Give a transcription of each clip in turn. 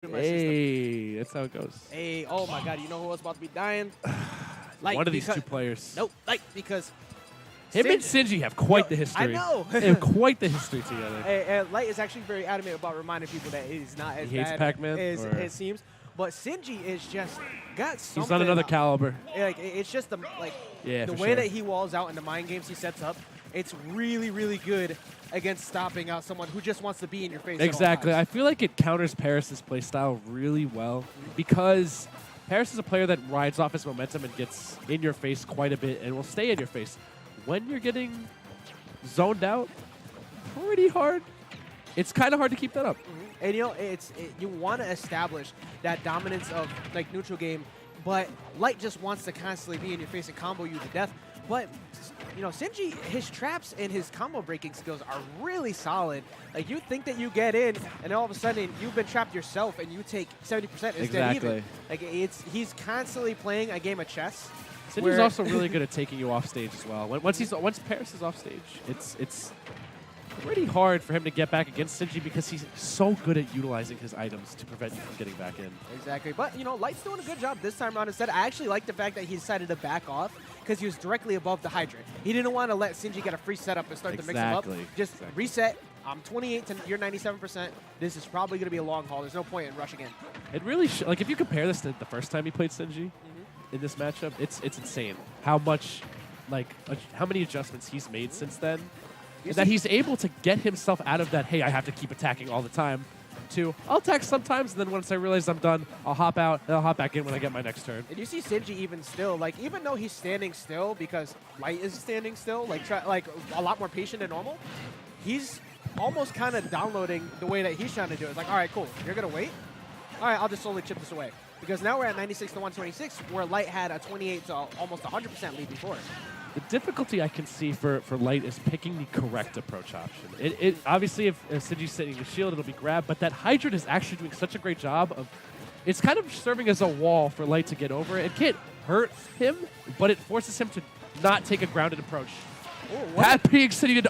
Hey, that's how it goes. Hey, oh my God, you know who was about to be dying? One of these two players. Nope, because him and Sinji have quite the history. I know. They have quite the history together. And Light is actually very adamant about reminding people that he's not as hates bad Pac-Man, as it seems. But Sinji is just got something. He's on another caliber. Like it's just the way that he walls out and the mind games he sets up. It's really, really good against stopping out someone who just wants to be in your face. Exactly. I feel like it counters Paris' playstyle really well because Paris is a player that rides off his momentum and gets in your face quite a bit and will stay in your face. When you're getting zoned out pretty hard, it's kind of hard to keep that up. And you know, you want to establish that dominance of like neutral game, but Light just wants to constantly be in your face and combo you to death. But you know, Sinji, his traps and his combo breaking skills are really solid. Like you think that you get in, and all of a sudden you've been trapped yourself, and you take 70% instead even. Like he's constantly playing a game of chess. Sinji's also really good at taking you off stage as well. Once Paris is off stage, it's pretty hard for him to get back against Sinji because he's so good at utilizing his items to prevent you from getting back in. Exactly. But, you know, Light's doing a good job this time around. Instead, I actually like the fact that he decided to back off because he was directly above the hydrant. He didn't want to let Sinji get a free setup and start to mix him up. Just reset. I'm 28 to you're 97%. This is probably going to be a long haul. There's no point in rushing in. It really like if you compare this to the first time he played Sinji in this matchup, it's insane how much how many adjustments he's made since then. That he's able to get himself out of that, hey, I have to keep attacking all the time, to I'll attack sometimes, and then once I realize I'm done, I'll hop out, and I'll hop back in when I get my next turn. And you see Sinji even still, like, even though he's standing still because Light is standing still, like a lot more patient than normal, he's almost kind of downloading the way that he's trying to do it. It's like, all right, cool, you're going to wait? All right, I'll just slowly chip this away. Because now we're at 96 to 126, where Light had a 28 to almost 100% lead before. The difficulty I can see for Light is picking the correct approach option. Obviously, if Sinji's sitting in the shield, it'll be grab, but that Hydrant is actually doing such a great job of, it's kind of serving as a wall for Light to get over. It can't hurt him, but it forces him to not take a grounded approach. That being said, he did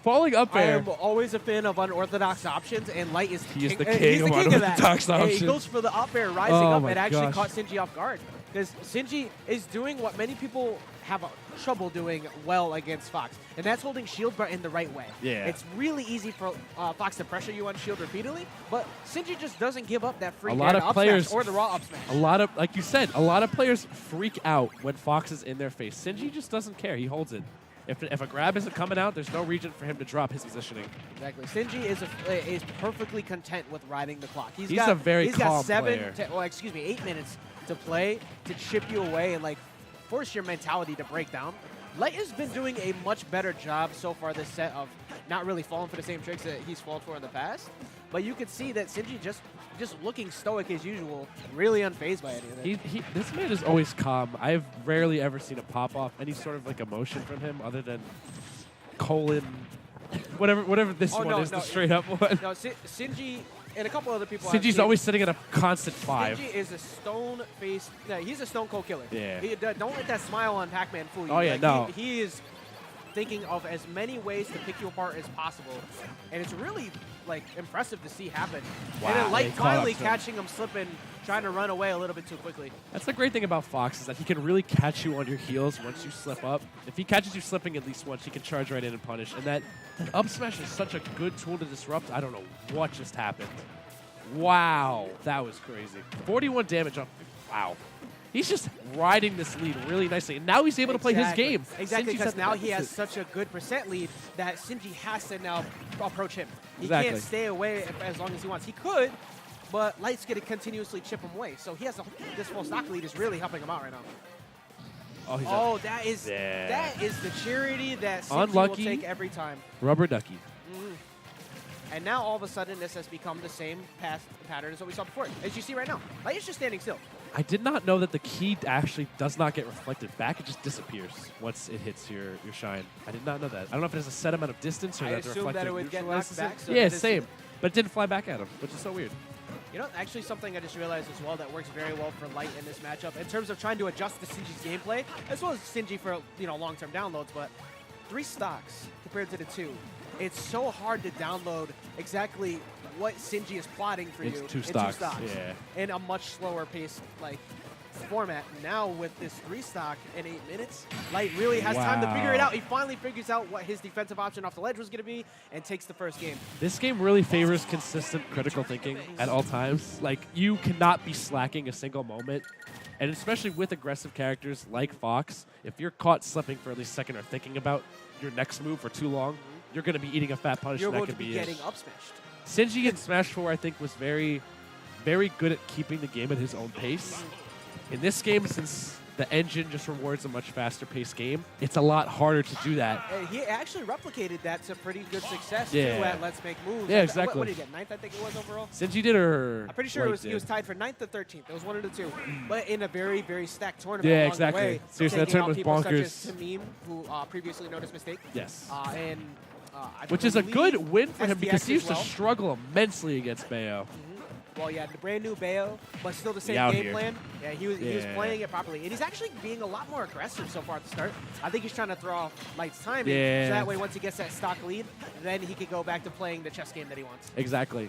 falling up air. I am always a fan of unorthodox options, and Light is the king of unorthodox options. He goes for the up air, rising up, and actually caught Sinji off guard. Because Sinji is doing what many people have trouble doing well against Fox, and that's holding shield but in the right way. Yeah. It's really easy for Fox to pressure you on shield repeatedly, but Sinji just doesn't give up that free up smash or the raw up smash. Like you said, a lot of players freak out when Fox is in their face. Sinji just doesn't care. He holds it. If a grab isn't coming out, there's no reason for him to drop his positioning. Exactly. Sinji is perfectly content with riding the clock. He's a very calm player. 8 minutes to play, to chip you away and force your mentality to break down. Light has been doing a much better job so far this set of not really falling for the same tricks that he's fallen for in the past. But you could see that Sinji just looking stoic as usual, really unfazed by anything. This man is always calm. I've rarely ever seen a pop off any sort of emotion from him other than colon, whatever this one is, the straight up one. No, Sinji and a couple other people. Sinji's always sitting at a constant 5. Sinji is a stone-faced. He's a stone cold killer. Yeah. Don't let that smile on Pac-Man fool you. Oh yeah, no. He is thinking of as many ways to pick you apart as possible, and it's really impressive to see happen. Wow, and then Light finally catching him slipping, trying to run away a little bit too quickly. That's the great thing about Fox is that he can really catch you on your heels once you slip up. If he catches you slipping at least once, he can charge right in and punish. And that up smash is such a good tool to disrupt. I don't know what just happened. Wow, that was crazy. 41 damage up. Wow. He's just riding this lead really nicely. And now he's able to play his game. Exactly, because now he has such a good percent lead that Sinji has to now approach him. He can't stay away as long as he wants. He could, but Light's going to continuously chip him away. So he has this full stock lead is really helping him out right now. Oh, that is the charity that Sinji will take every time. Rubber ducky. And now all of a sudden this has become the same pattern as what we saw before. As you see right now, Light is just standing still. I did not know that the key actually does not get reflected back. It just disappears once it hits your shine. I did not know that. I don't know if it has a set amount of distance or I assumed that it would get knocked back. So yeah, same. But it didn't fly back at him, which is so weird. You know, actually something I just realized as well that works very well for Light in this matchup in terms of trying to adjust to Sinji's gameplay, as well as Sinji for long-term downloads, but 3 stocks compared to the 2. It's so hard to download exactly what Sinji is plotting for you two stocks. in a much slower pace like format. Now with this 3-stock in 8 minutes, Light really has time to figure it out. He finally figures out what his defensive option off the ledge was going to be and takes the first game. This game really favors consistent critical thinking at all times. Like, you cannot be slacking a single moment. And especially with aggressive characters like Fox, if you're caught slipping for at least a second or thinking about your next move for too long, you're going to be eating a fat punish. You're and going that to could be be getting up smashed. Sinji in Smash 4, I think, was very, very good at keeping the game at his own pace. In this game, since the engine just rewards a much faster paced game, it's a lot harder to do that. And he actually replicated that to pretty good success too Yeah. at Let's Make Moves. Yeah, exactly. What did he get? 9th, I think it was overall. Sinji did, or I'm pretty sure he was tied for 9th or 13th. It was one of the two, but in a very, very stacked tournament. Yeah, along exactly. The way, Seriously, that taking out tournament was people bonkers. Such as Tamim, who previously noticed mistake. Yes. Which is a good win for him because he used well. to struggle immensely against Bayo. Well, yeah, the brand new Bayo, but still the same Out game here. plan. Yeah, he was playing it properly, and he's actually being a lot more aggressive so far at the start. I think he's trying to throw off Light's timing, Yeah. so that way once he gets that stock lead, then he can go back to playing the chess game that he wants. Exactly.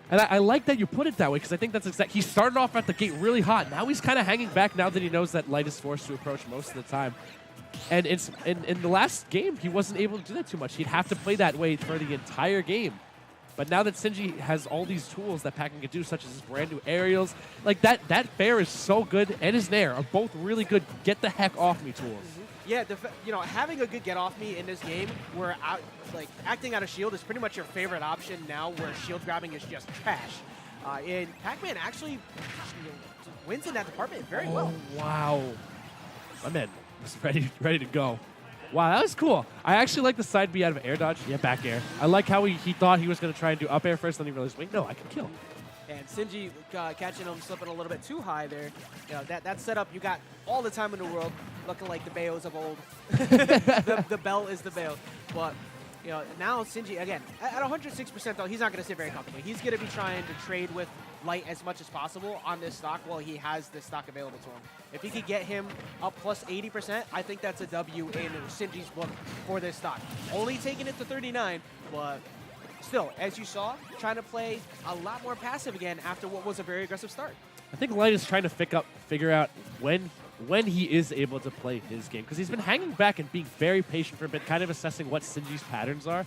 And I like that you put it that way because I think that's exactly. He started off at the gate really hot. Now he's kind of hanging back now that he knows that Light is forced to approach most of the time. And in the last game, he wasn't able to do that too much. He'd have to play that way for the entire game. But now that Sinji has all these tools that Pac-Man can do, such as his brand new aerials, like that fair is so good, and his nair are both really good get the heck off me tools. Yeah, having a good get off me in this game where acting out of shield is pretty much your favorite option now, where shield grabbing is just trash. And Pac-Man actually wins in that department very well. Wow. My man was ready to go. Wow, that was cool. I actually like the side B out of air dodge. Yeah, back air. I like how he thought he was going to try and do up air first, then he realized, wait, no, I can kill. And Sinji catching him slipping a little bit too high there. You know, that setup, you got all the time in the world, looking like the Bayos of old. the bell is the Bayo. But you know, now Sinji, again, at 106% though, he's not going to sit very comfortably. He's going to be trying to trade with Light as much as possible on this stock while he has this stock available to him. If he could get him up plus 80%, I think that's a W in Sinji's book for this stock. Only taking it to 39, but still, as you saw, trying to play a lot more passive again after what was a very aggressive start. I think Light is trying to figure out when he is able to play his game, because he's been hanging back and being very patient for a bit, kind of assessing what Sinji's patterns are,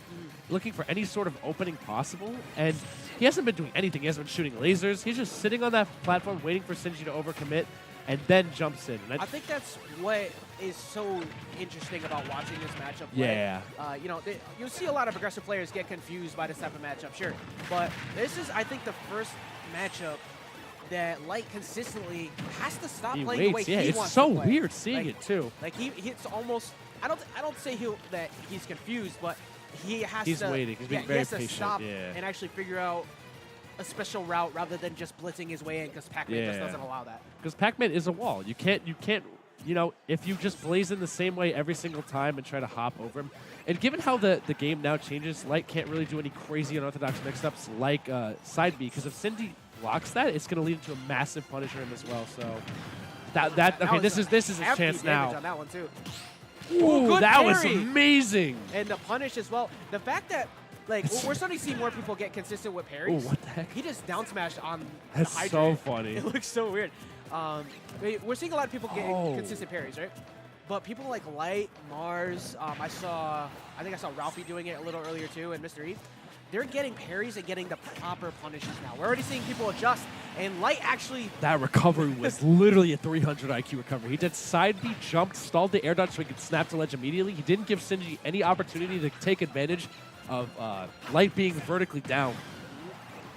looking for any sort of opening possible, and he hasn't been doing anything. He hasn't been shooting lasers. He's just sitting on that platform waiting for Sinji to overcommit, and then jumps in. And I think that's what is so interesting about watching this matchup play. Yeah. You know, you'll see a lot of aggressive players get confused by this type of matchup, sure. But this is, I think, the first matchup that Light consistently has to stop playing the way he wants to play. It's so weird seeing it too. Like it's almost, I don't say that he's confused, but he has he's to. Waiting. He's being he very has to patient. stop and actually figure out a special route rather than just blitzing his way in, because Pac-Man just doesn't allow that. Because Pac-Man is a wall. You can't. You know, if you just blaze in the same way every single time and try to hop over him, and given how the game now changes, Light can't really do any crazy unorthodox mix-ups like side B, because if Sinji blocks that, it's going to lead into a massive punish for him as well. So this is his chance now. On that one too. Ooh, that parry. was amazing. And the punish as well. The fact that we're starting to see more people get consistent with parries. Ooh, what the heck? He just down smashed on That's the Hydra. so funny. It looks so weird. We're seeing a lot of people getting consistent parries, right? But people like Light, Mars, I think I saw Ralphie doing it a little earlier too, and Mr. Eve. They're getting parries and getting the proper punishes now. We're already seeing people adjust, and Light actually... That recovery was literally a 300 IQ recovery. He did side B, jumped, stalled the air dodge so he could snap the ledge immediately. He didn't give Sinji any opportunity to take advantage of Light being vertically down.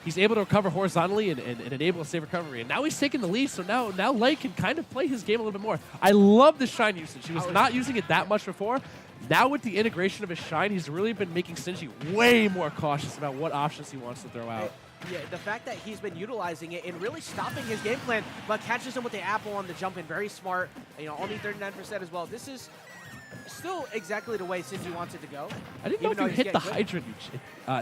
He's able to recover horizontally and enable a safe recovery. And now he's taking the lead, so now Light can kind of play his game a little bit more. I love the shine usage. He was not using it that much before. Now with the integration of his shine, he's really been making Sinji way more cautious about what options he wants to throw out. Yeah, the fact that he's been utilizing it and really stopping his game plan, but catches him with the apple on the jump in, very smart. You know, only 39% as well. This is still exactly the way Sinji wants it to go. I didn't know if you hit the hydrant,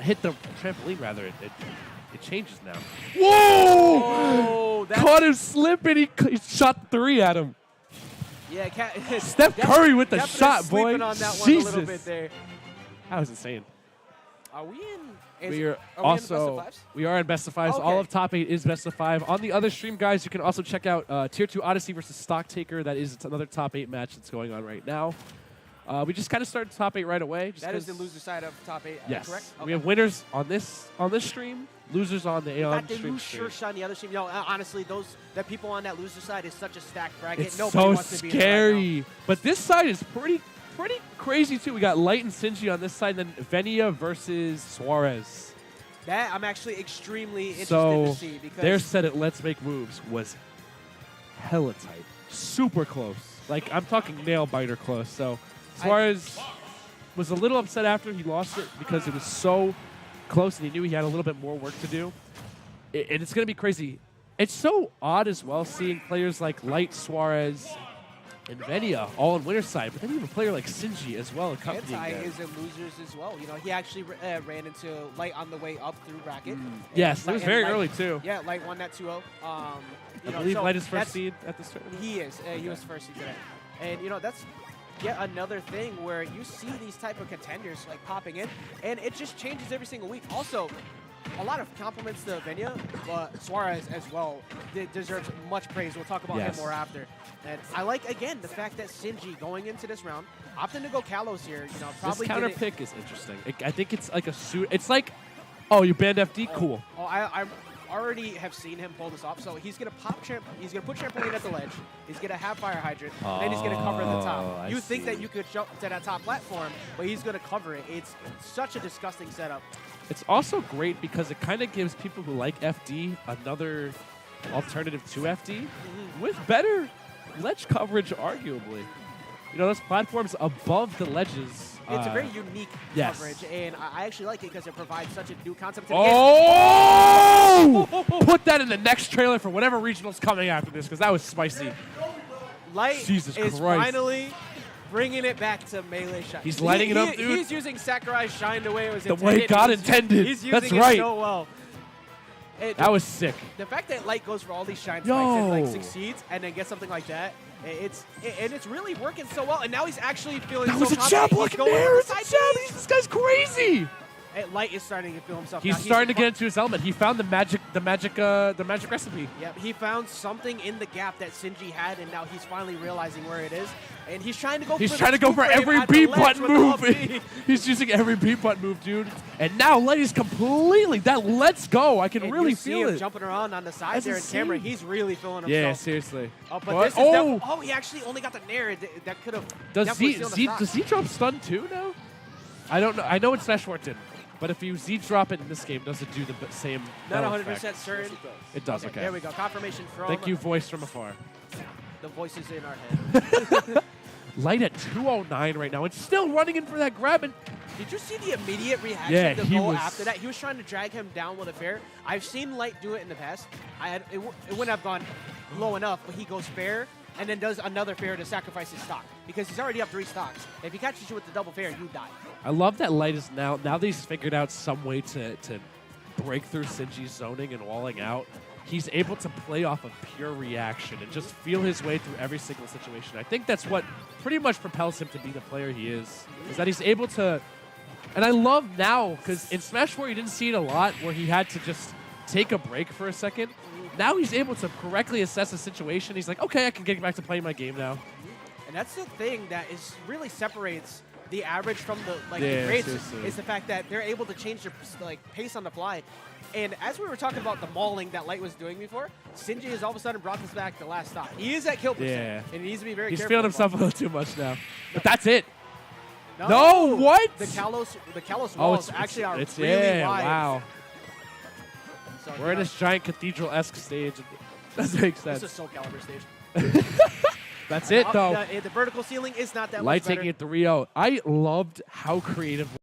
hit the trampoline rather. It changes now. Whoa! Caught him slipping. He shot 3 at him. Yeah, Steph Curry with the shot, boy. On that Jesus. one a little bit there. That was insane. Are we in? We are are also we in the best of fives? we are in best of fives. Okay. All of top 8 is best of 5. On the other stream, guys, you can also check out Tier 2 Odyssey versus Stocktaker. That is another top 8 match that's going on right now. We just kind of started top 8 right away. Just That is the loser side of top 8. Yes. Correct. We have winners on this stream, losers on the AON They stream. lose sure shot on the other team. Honestly, the people on that loser side is such a stacked bracket. It's Nobody so wants to be in it right scary. But this side is pretty crazy too. We got Light and Sinji on this side, and then Venia versus Suarez. now. That I'm actually extremely interested So to see because their set at Let's Make Moves was hella tight, super close. Like I'm talking nail biter close. So Suarez was a little upset after he lost it because it was so close, and he knew he had a little bit more work to do. And it's going to be crazy. It's so odd as well seeing players like Light, Suarez, and Venia all on winner's side, but then you have a player like Sinji as well accompanying Anti them. is in losers as well. He actually ran into Light on the way up through bracket. Yes, it Light- was very Light- early too. Yeah, Light won that 2-0. I believe so Light is first that's- seed at this tournament. He is. He was first seed today. And, that's yet another thing where you see these type of contenders, like, popping in, and it just changes every single week. Also, a lot of compliments to Venia, but Suarez as well deserves much praise. We'll talk about him more after. And I like, again, the fact that Sinji going into this round, opting to go Kalos here, probably This counter did it- pick is interesting. I think it's like a suit. It's like, oh, you banned FD? Cool. Oh, I already have seen him pull this off. So he's gonna he's gonna put trampoline at the ledge. He's gonna have fire hydrant, and then he's gonna cover the top. I You think see. that you could jump to that top platform, but he's gonna cover it. It's such a disgusting setup. It's also great because it kind of gives people who like FD another alternative to FD with better ledge coverage, arguably. Those platforms above the ledges. It's a very unique yes. coverage, and I actually like it because it provides such a new concept to the Oh! game. Put that in the next trailer for whatever regional's coming after this, because that was spicy. Light Jesus is Christ. finally bringing it back to melee shine. He's lighting it up, dude. He's using Sakurai's shine the way it was The intended. way God He's intended. He's using That's it right. so well. That was sick. The fact that Light goes for all these shine spikes Yo. and succeeds and then gets something like that, it's really working so well. And now he's actually feeling That so was a jab confident. lock He's in going there. with It's the a side jab. knees. This guy's crazy. Light is starting to feel himself. He's now. starting to get into his element. He found the magic recipe. Yep, he found something in the gap that Sinji had, and now he's finally realizing where it is. And he's trying to go. He's for trying the to go for two-frame every at the B ledge button with the move. up B. He's using every B button move, dude. And now Light is completely that. Let's go. I can And really you see feel him it. jumping around on the side That's there in camera. insane. He's really feeling himself. Yeah, seriously. Oh, but What? this is Oh! he actually only got the nair. That could have. Does Z drop stun too now? I don't know. I know it's Smash 4 didn't. But if you Z drop it in this game, does it do the same? Not battle 100% effect? certain. It does. Okay. There we go. Confirmation from Thank you, voice from afar. the voices in our head. Light at 209 right now. It's still running in for that grab. And Did you see the immediate reaction Yeah, to he go was- after that? He was trying to drag him down with a fair. I've seen Light do it in the past. It wouldn't have gone low enough, but he goes fair and then does another fair to sacrifice his stock because he's already up 3 stocks. If he catches you with the double fair, you die. I love that Light is now that he's figured out some way to break through Sinji's zoning and walling out. He's able to play off of pure reaction and just feel his way through every single situation. I think that's what pretty much propels him to be the player he is that he's able to. And I love now, because in Smash 4 you didn't see it a lot, where he had to just take a break for a second. Now he's able to correctly assess the situation. He's like, okay, I can get back to playing my game now. And that's the thing that is really separates the average from the Yeah, the grades seriously. is the fact that they're able to change their pace on the fly. And as we were talking about the mauling that Light was doing before, Sinji has all of a sudden brought this back to last stop. He is at kill percent, Yeah. and he needs to be very He's careful. feeling himself a little too much now. But that's it. No, No, what? The Kalos Oh, walls actually are it's really yeah, wide. wow. So, We're in this giant cathedral-esque stage. Doesn't make This sense. is Soul Calibur stage. That's it, though. The vertical ceiling is not that Light much better. taking it 3-0. I loved how creative